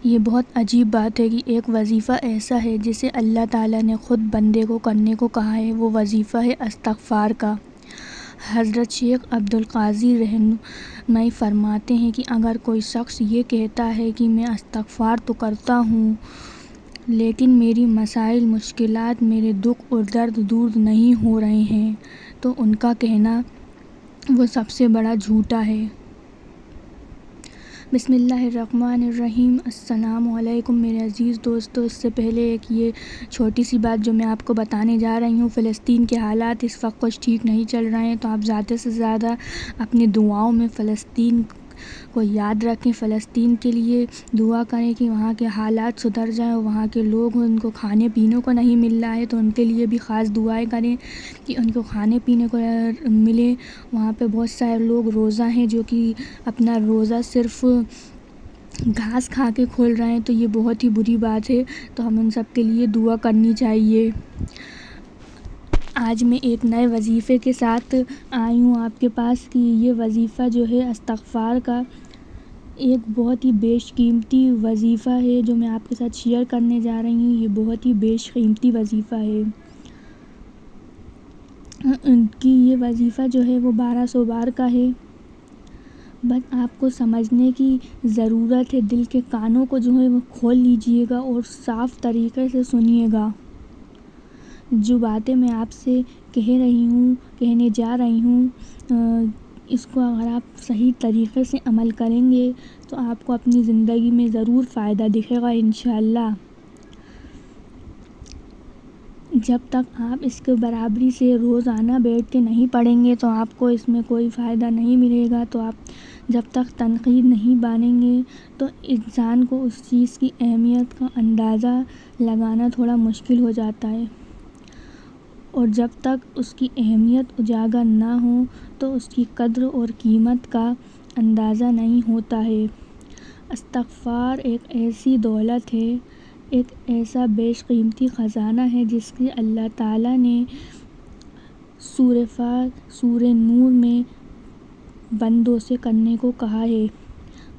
یہ بہت عجیب بات ہے کہ ایک وظیفہ ایسا ہے جسے اللہ تعالیٰ نے خود بندے کو کرنے کو کہا ہے، وہ وظیفہ ہے استغفار کا۔ حضرت شیخ عبدالقادر رحمانی فرماتے ہیں کہ اگر کوئی شخص یہ کہتا ہے کہ میں استغفار تو کرتا ہوں لیکن میری مسائل، مشکلات، میرے دکھ اور درد دور نہیں ہو رہے ہیں، تو ان کا کہنا وہ سب سے بڑا جھوٹا ہے۔ بسم اللہ الرحمن الرحیم۔ السلام علیکم میرے عزیز دوستو۔ اس سے پہلے ایک یہ چھوٹی سی بات جو میں آپ کو بتانے جا رہی ہوں، فلسطین کے حالات اس وقت کچھ ٹھیک نہیں چل رہے ہیں، تو آپ زیادہ سے زیادہ اپنی دعاؤں میں فلسطین کو یاد رکھیں، فلسطین کے لیے دعا کریں کہ وہاں کے حالات سدھر جائیں، اور وہاں کے لوگ ان کو کھانے پینے کو نہیں مل رہا ہے تو ان کے لیے بھی خاص دعائیں کریں کہ ان کو کھانے پینے کو ملے۔ وہاں پہ بہت سارے لوگ روزہ ہیں جو کہ اپنا روزہ صرف گھاس کھا کے کھول رہے ہیں، تو یہ بہت ہی بری بات ہے، تو ہم ان سب کے لیے دعا کرنی چاہیے۔ آج میں ایک نئے وظیفے کے ساتھ آئی ہوں آپ کے پاس کہ یہ وظیفہ جو ہے استغفار کا ایک بہت ہی بیش قیمتی وظیفہ ہے جو میں آپ کے ساتھ شیئر کرنے جا رہی ہوں۔ یہ بہت ہی بیش قیمتی وظیفہ ہے کہ یہ وظیفہ جو ہے وہ 1200 بار کا ہے۔ بس آپ کو سمجھنے کی ضرورت ہے، دل کے کانوں کو جو ہے وہ کھول لیجئے گا اور صاف طریقے سے سنیے گا۔ جو باتیں میں آپ سے کہنے جا رہی ہوں، اس کو اگر آپ صحیح طریقے سے عمل کریں گے تو آپ کو اپنی زندگی میں ضرور فائدہ دکھے گا انشاءاللہ۔ جب تک آپ اس کے برابری سے روزانہ بیٹھ کے نہیں پڑھیں گے تو آپ کو اس میں کوئی فائدہ نہیں ملے گا، تو آپ جب تک تنقید نہیں مانیں گے تو انسان کو اس چیز کی اہمیت کا اندازہ لگانا تھوڑا مشکل ہو جاتا ہے، اور جب تک اس کی اہمیت اجاگر نہ ہو تو اس کی قدر اور قیمت کا اندازہ نہیں ہوتا ہے۔ استغفار ایک ایسی دولت ہے، ایک ایسا بیش قیمتی خزانہ ہے جس کی اللہ تعالیٰ نے سورہ نور میں بندوں سے کرنے کو کہا ہے۔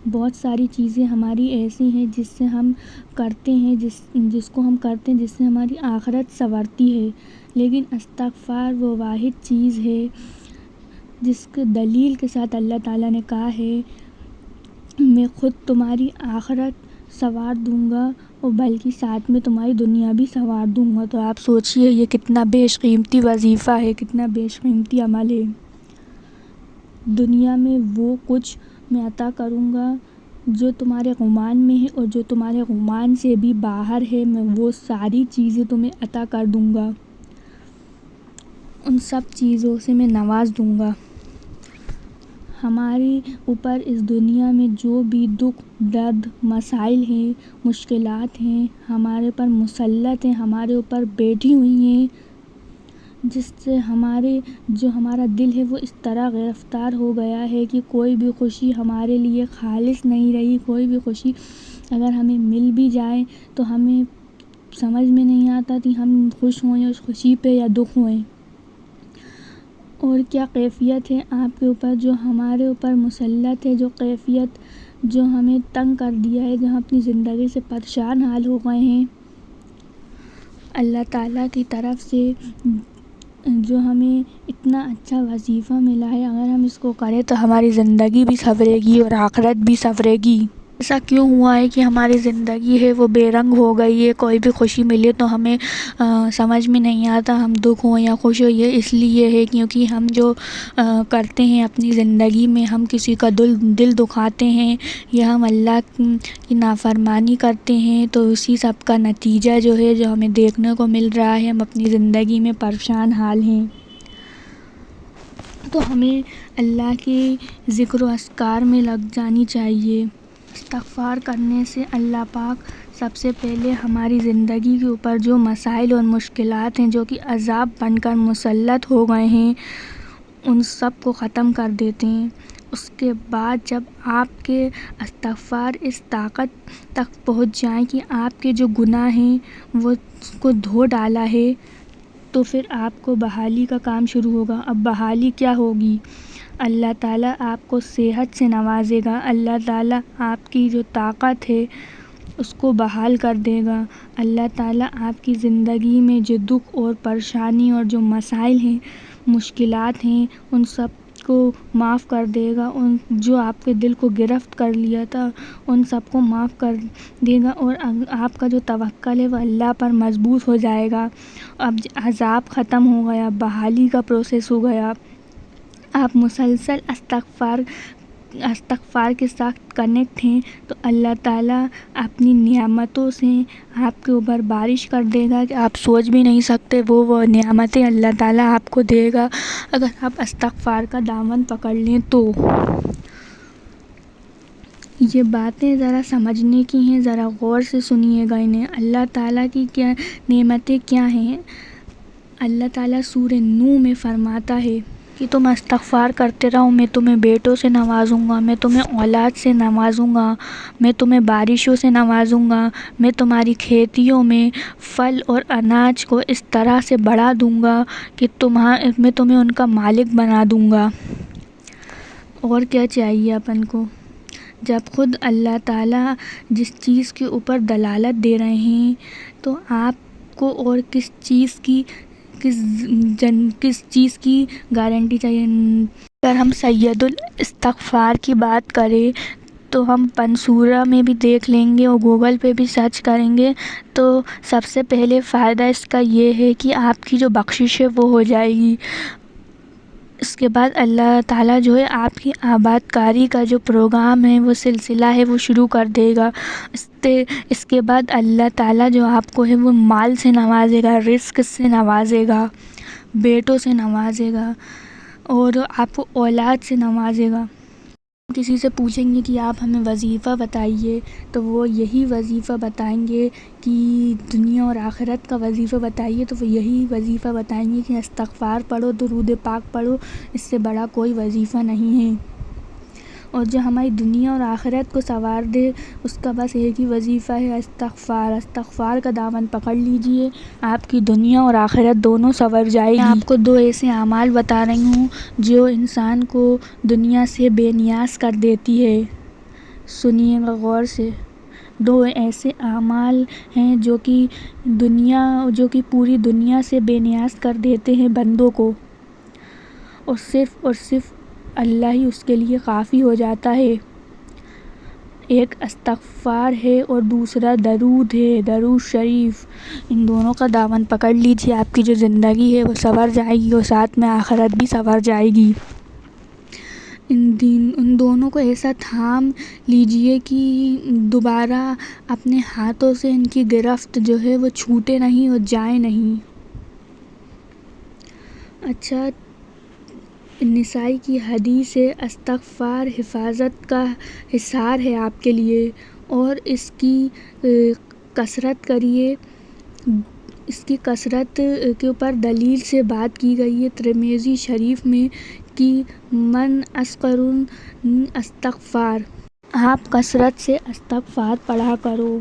بہت ساری چیزیں ہماری ایسی ہیں جس سے ہم کرتے ہیں جس کو ہم کرتے ہیں جس سے ہماری آخرت سنورتی ہے، لیکن استغفار وہ واحد چیز ہے جس کے دلیل کے ساتھ اللہ تعالیٰ نے کہا ہے میں خود تمہاری آخرت سنوار دوں گا اور بلکہ ساتھ میں تمہاری دنیا بھی سنوار دوں گا۔ تو آپ سوچئے یہ کتنا بیش قیمتی وظیفہ ہے، کتنا بیش قیمتی عمل ہے۔ دنیا میں وہ کچھ میں عطا کروں گا جو تمہارے گمان میں ہے، اور جو تمہارے گمان سے بھی باہر ہے میں وہ ساری چیزیں تمہیں عطا کر دوں گا، ان سب چیزوں سے میں نواز دوں گا۔ ہمارے اوپر اس دنیا میں جو بھی دکھ، درد، مسائل ہیں، مشکلات ہیں، ہمارے اوپر مسلط ہیں، ہمارے اوپر بیٹھی ہوئی ہیں، جس سے ہمارا دل ہے وہ اس طرح گرفتار ہو گیا ہے کہ کوئی بھی خوشی ہمارے لیے خالص نہیں رہی۔ کوئی بھی خوشی اگر ہمیں مل بھی جائے تو ہمیں سمجھ میں نہیں آتا کہ ہم خوش ہوئیں اس خوشی پہ یا دکھ ہوئیں۔ اور کیا کیفیت ہے آپ کے اوپر جو ہمارے اوپر مسلط ہے، جو کیفیت جو ہمیں تنگ کر دیا ہے، جو ہم اپنی زندگی سے پریشان حال ہو گئے ہیں۔ اللہ تعالیٰ کی طرف سے جو ہمیں اتنا اچھا وظیفہ ملا ہے، اگر ہم اس کو کریں تو ہماری زندگی بھی سنورے گی اور آخرت بھی سنورے گی۔ ایسا کیوں ہوا ہے کہ ہماری زندگی ہے وہ بے رنگ ہو گئی ہے؟ کوئی بھی خوشی ملے تو ہمیں سمجھ میں نہیں آتا ہم دکھ ہوں یا خوش ہوں۔ یہ اس لیے ہے کیونکہ ہم جو کرتے ہیں اپنی زندگی میں، ہم کسی کا دل دکھاتے ہیں یا ہم اللہ کی نافرمانی کرتے ہیں، تو اسی سب کا نتیجہ جو ہے جو ہمیں دیکھنے کو مل رہا ہے، ہم اپنی زندگی میں پریشان حال ہیں۔ تو ہمیں اللہ کے ذکر و اذکار میں لگ جانی چاہیے۔ استغفار کرنے سے اللہ پاک سب سے پہلے ہماری زندگی کے اوپر جو مسائل اور مشکلات ہیں جو کہ عذاب بن کر مسلط ہو گئے ہیں، ان سب کو ختم کر دیتے ہیں۔ اس کے بعد جب آپ کے استغفار اس طاقت تک پہنچ جائیں کہ آپ کے جو گناہ ہیں وہ اس کو دھو ڈالا ہے، تو پھر آپ کو بحالی کا کام شروع ہوگا۔ اب بحالی کیا ہوگی؟ اللہ تعالیٰ آپ کو صحت سے نوازے گا، اللہ تعالیٰ آپ کی جو طاقت ہے اس کو بحال کر دے گا۔ اللہ تعالیٰ آپ کی زندگی میں جو دکھ اور پریشانی اور جو مسائل ہیں، مشکلات ہیں، ان سب کو معاف کر دے گا۔ ان جو آپ کے دل کو گرفت کر لیا تھا ان سب کو معاف کر دے گا، اور آپ کا جو توکل ہے وہ اللہ پر مضبوط ہو جائے گا۔ اب عذاب ختم ہو گیا، بحالی کا پروسیس ہو گیا۔ آپ مسلسل استغفار کے ساتھ کنیکٹ ہیں تو اللہ تعالیٰ اپنی نعمتوں سے آپ کے اوپر بارش کر دے گا کہ آپ سوچ بھی نہیں سکتے۔ وہ نعمتیں اللہ تعالیٰ آپ کو دے گا اگر آپ استغفار کا دامن پکڑ لیں تو۔ یہ باتیں ذرا سمجھنے کی ہیں، ذرا غور سے سنیے گا انہیں۔ اللہ تعالیٰ کی کیا نعمتیں کیا ہیں۔ اللہ تعالیٰ سورہ نوح میں فرماتا ہے کہ تم استغفار کرتے رہو، میں تمہیں بیٹوں سے نوازوں گا، میں تمہیں اولاد سے نوازوں گا، میں تمہیں بارشوں سے نوازوں گا، میں تمہاری کھیتیوں میں پھل اور اناج کو اس طرح سے بڑھا دوں گا کہ میں تمہیں ان کا مالک بنا دوں گا۔ اور کیا چاہیے اپن کو؟ جب خود اللہ تعالیٰ جس چیز کے اوپر دلالت دے رہے ہیں تو آپ کو اور کس چیز کی گارنٹی چاہیے۔ اگر ہم سید الاستغفار کی بات کریں تو ہم پنسورہ میں بھی دیکھ لیں گے اور گوگل پہ بھی سرچ کریں گے تو سب سے پہلے فائدہ اس کا یہ ہے کہ آپ کی جو بخشش ہے وہ ہو جائے گی۔ اس کے بعد اللہ تعالیٰ جو ہے آپ کی آباد کاری کا جو پروگرام ہے، وہ سلسلہ ہے، وہ شروع کر دے گا۔ اس کے بعد اللہ تعالیٰ جو آپ کو ہے وہ مال سے نوازے گا، رزق سے نوازے گا، بیٹوں سے نوازے گا، اور آپ کو اولاد سے نوازے گا۔ کسی سے پوچھیں گے کہ آپ ہمیں وظیفہ بتائیے تو وہ یہی وظیفہ بتائیں گے کہ دنیا اور آخرت کا وظیفہ بتائیے تو وہ یہی وظیفہ بتائیں گے کہ استغفار پڑھو، درود پاک پڑھو، اس سے بڑا کوئی وظیفہ نہیں ہے۔ اور جو ہماری دنیا اور آخرت کو سنوار دے اس کا بس ایک ہی وظیفہ ہے، استغفار۔ استغفار کا دامن پکڑ لیجئے، آپ کی دنیا اور آخرت دونوں سنور جائے گی۔ میں آپ کو دو ایسے اعمال بتا رہی ہوں جو انسان کو دنیا سے بے نیاز کر دیتی ہے، سنیے گا غور سے۔ دو ایسے اعمال ہیں جو کہ پوری دنیا سے بے نیاز کر دیتے ہیں بندوں کو، اور صرف اللہ ہی اس کے لیے کافی ہو جاتا ہے۔ ایک استغفار ہے اور دوسرا درود ہے، درود شریف۔ ان دونوں کا دامن پکڑ لیجیے، آپ کی جو زندگی ہے وہ سنور جائے گی اور ساتھ میں آخرت بھی سنور جائے گی۔ ان دونوں کو ایسا تھام لیجیے کہ دوبارہ اپنے ہاتھوں سے ان کی گرفت جو ہے وہ چھوٹے نہیں اور جائے نہیں۔ اچھا، نسائی کی حدیث ہے، استغفار حفاظت کا حصار ہے آپ کے لیے، اور اس کی کثرت کریے۔ اس کی کثرت کے اوپر دلیل سے بات کی گئی ہے ترمذی شریف میں کہ من اکثر استغفار، آپ کثرت سے استغفار پڑھا کرو۔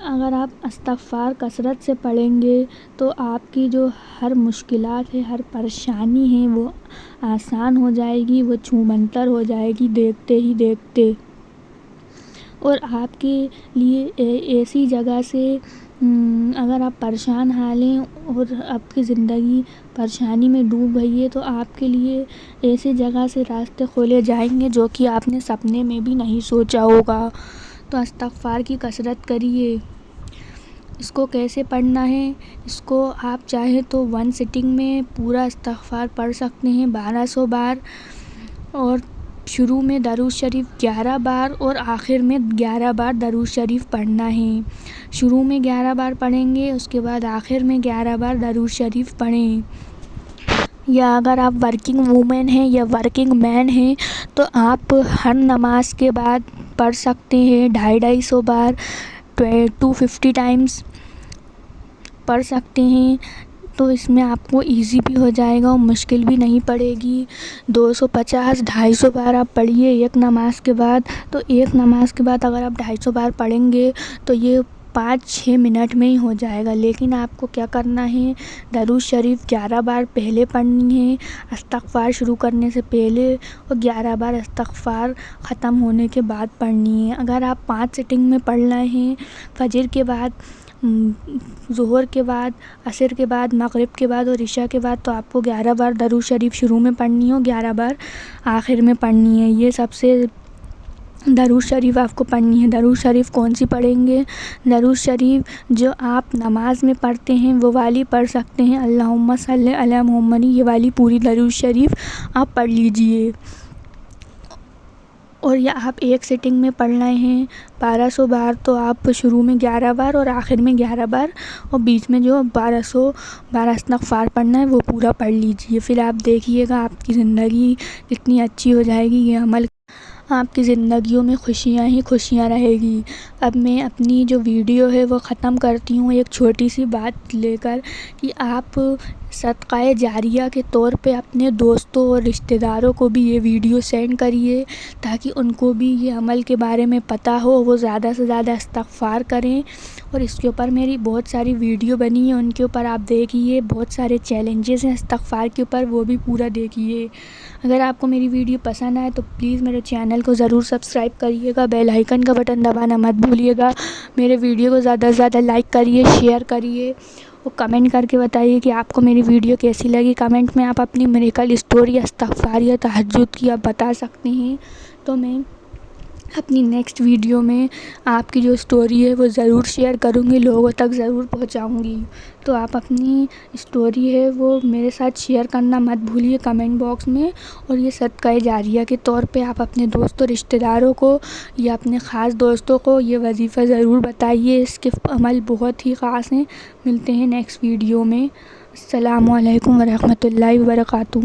اگر آپ استغفار کثرت سے پڑھیں گے تو آپ کی جو ہر مشکلات ہے، ہر پریشانی ہے وہ آسان ہو جائے گی، وہ چھومنتر ہو جائے گی دیکھتے ہی دیکھتے۔ اور آپ کے لیے ایسی جگہ سے اگر آپ پریشان حال ہیں اور آپ کی زندگی پریشانی میں ڈوب گئی ہے تو آپ کے لیے ایسی جگہ سے راستے کھولے جائیں گے جو کہ آپ نے سپنے میں بھی نہیں سوچا ہوگا۔ تو استغفار کی کثرت کریے۔ اس کو کیسے پڑھنا ہے؟ اس کو آپ چاہیں تو 1 سٹنگ میں پورا استغفار پڑھ سکتے ہیں 1200 بار، اور شروع میں درود شریف 11 بار اور آخر میں 11 بار درود شریف پڑھنا ہے۔ شروع میں 11 بار پڑھیں گے، اس کے بعد آخر میں 11 بار درود شریف پڑھیں۔ یا اگر آپ ورکنگ وومن ہیں یا ورکنگ مین ہیں تو آپ ہر نماز کے بعد پڑھ سکتے ہیں 250 بار، 250 ٹائمز پڑھ سکتے ہیں، تو اس میں آپ کو ایزی بھی ہو جائے گا اور مشکل بھی نہیں پڑے گی۔ 250 250 بار آپ پڑھیے ایک نماز کے بعد، تو ایک نماز کے بعد اگر آپ 250 بار پڑھیں گے تو یہ 5-6 منٹ میں ہی ہو جائے گا، لیکن آپ کو کیا کرنا ہے، درود شریف 11 بار پہلے پڑھنی ہے استغفار شروع کرنے سے پہلے، اور 11 بار استغفار ختم ہونے کے بعد پڑھنی ہے۔ اگر آپ 5 سٹنگ میں پڑھ رہے ہیں، فجر کے بعد، ظہر کے بعد، عصر کے بعد، مغرب کے بعد اور عشاء کے بعد، تو آپ کو 11 بار درود شریف شروع میں پڑھنی ہے، 11 بار آخر میں پڑھنی ہے۔ یہ سب سے درود شریف آپ کو پڑھنی ہے۔ درود شریف کون سی پڑھیں گے؟ درود شریف جو آپ نماز میں پڑھتے ہیں وہ والی پڑھ سکتے ہیں، اللہم صلی علی محمد، یہ والی پوری درود شریف آپ پڑھ لیجئے۔ اور یہ آپ ایک سٹنگ میں پڑھ رہے ہیں 1200 بار، تو آپ شروع میں 11 بار اور آخر میں 11 بار اور بیچ میں جو 1200 بار استغفار پڑھنا ہے وہ پورا پڑھ لیجئے۔ پھر آپ دیکھیے گا آپ کی زندگی کتنی اچھی ہو جائے گی۔ یہ عمل آپ کی زندگیوں میں خوشیاں ہی خوشیاں رہے گی۔ اب میں اپنی جو ویڈیو ہے وہ ختم کرتی ہوں ایک چھوٹی سی بات لے کر، کہ آپ صدقہ جاریہ کے طور پہ اپنے دوستوں اور رشتہ داروں کو بھی یہ ویڈیو سینڈ کریے، تاکہ ان کو بھی یہ عمل کے بارے میں پتہ ہو، وہ زیادہ سے زیادہ استغفار کریں۔ اور اس کے اوپر میری بہت ساری ویڈیو بنی ہیں، ان کے اوپر آپ دیکھیے، بہت سارے چیلنجز ہیں استغفار کے اوپر، وہ بھی پورا دیکھیے۔ اگر آپ کو میری ویڈیو پسند آئے تو پلیز میرے چینل کو ضرور سبسکرائب کریے گا، بیل آئیکن کا بٹن دبانا مت بھولیے گا، میرے ویڈیو کو زیادہ سے زیادہ لائک کریے، شیئر کریے، اور کمنٹ کر کے بتائیے کہ آپ کو میری ویڈیو کیسی لگی۔ کمنٹ میں آپ اپنی میریکل اسٹوری، استغفار یا تہجد کی آپ بتا سکتے ہیں، تو میں اپنی نیکسٹ ویڈیو میں آپ کی جو اسٹوری ہے وہ ضرور شیئر کروں گی، لوگوں تک ضرور پہنچاؤں گی۔ تو آپ اپنی اسٹوری ہے وہ میرے ساتھ شیئر کرنا مت بھولیے کمنٹ باکس میں، اور یہ صدقہ جاریہ کے طور پہ آپ اپنے دوستوں، رشتہ داروں کو یا اپنے خاص دوستوں کو یہ وظیفہ ضرور بتائیے، اس کے عمل بہت ہی خاص ہیں۔ ملتے ہیں نیکسٹ ویڈیو میں۔ السلام علیکم ورحمۃ اللہ وبرکاتہ۔